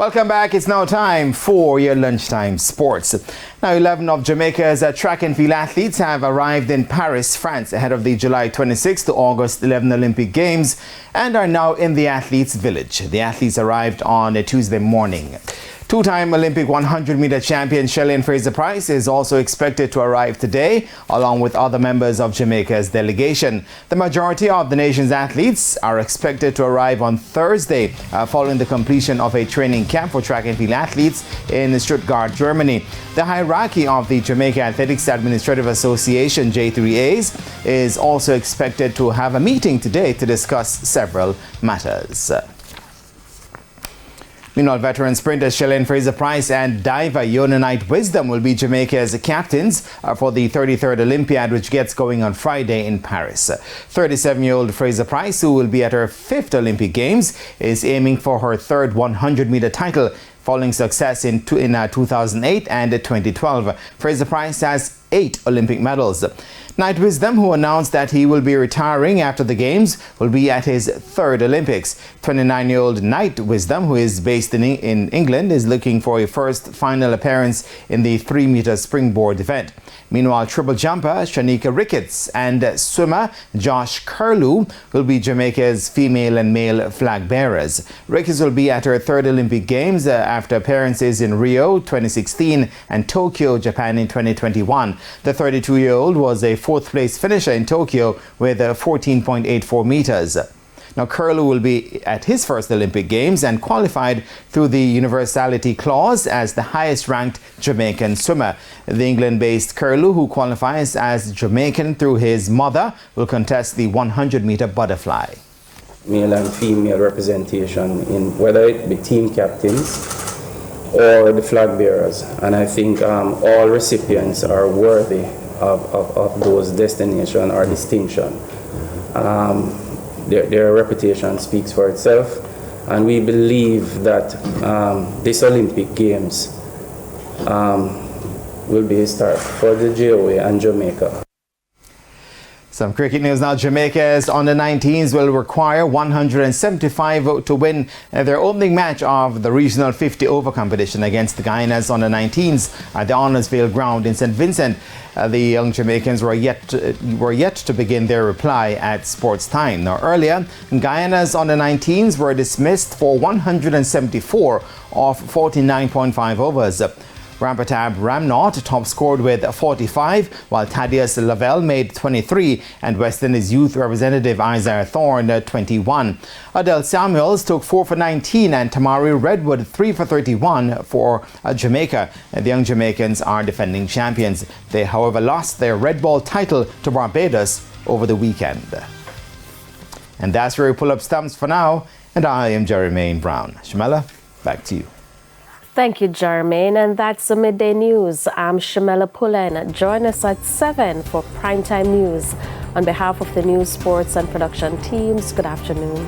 Welcome back. It's now time for your lunchtime sports. Now, 11 of Jamaica's track and field athletes have arrived in Paris, France, ahead of the July 26 to August 11 Olympic Games and are now in the athletes' village. The athletes arrived on a Tuesday morning. Two-time Olympic 100-meter champion Fraser-Pryce is also expected to arrive today, along with other members of Jamaica's delegation. The majority of the nation's athletes are expected to arrive on Thursday, following the completion of a training camp for track and field athletes in Stuttgart, Germany. The hierarchy of the Jamaica Athletics Administrative Association, J3As, is also expected to have a meeting today to discuss several matters. Meanwhile, veteran sprinters Fraser-Pryce and diver Yona Knight-Wisdom will be Jamaica's captains for the 33rd Olympiad, which gets going on Friday in Paris. 37-year-old Fraser-Pryce, who will be at her 5th Olympic Games, is aiming for her third 100-meter title, following success in 2008 and 2012. Fraser-Pryce has 8 Olympic medals. Knight-Wisdom, who announced that he will be retiring after the Games, will be at his 3rd Olympics. 29-year-old Knight-Wisdom, who is based in England, is looking for a first final appearance in the 3-meter springboard event. Meanwhile, triple jumper Shanika Ricketts and swimmer Josh Curlew will be Jamaica's female and male flag bearers. Ricketts will be at her 3rd Olympic Games after appearances in Rio 2016 and Tokyo, Japan in 2021. The 32-year-old was a 4th place finisher in Tokyo with 14.84 meters. Now, Curlew will be at his first Olympic Games and qualified through the universality clause as the highest ranked Jamaican swimmer. The England-based Curlew, who qualifies as Jamaican through his mother, will contest the 100-meter butterfly. Male and female representation in whether it be team captains or the flag bearers, and I think all recipients are worthy of those designation or distinction. Their reputation speaks for itself, and we believe that this Olympic Games will be a start for the JOA and Jamaica. Some cricket news now. Jamaica's under-19s will require 175 to win their opening match of the regional 50-over competition against the Guyana's under-19s at the Honorsville ground in St. Vincent. The young Jamaicans were yet to begin their reply at sports time. Now, earlier, Guyana's under-19s were dismissed for 174 off 49.5 overs. Rampatab Ramnot top scored with 45, while Thaddeus Lavelle made 23 and West Indies youth representative Isaiah Thorne 21. Adele Samuels took 4 for 19 and Tamari Redwood 3 for 31 for Jamaica. The young Jamaicans are defending champions. They, however, lost their red ball title to Barbados over the weekend. And that's where we pull up stumps for now. And I am Jermaine Brown. Shamela, back to you. Thank you, Jermaine. And that's the Midday News. I'm Shamela Pullen. Join us at 7 for Primetime News. On behalf of the news, sports and production teams, good afternoon.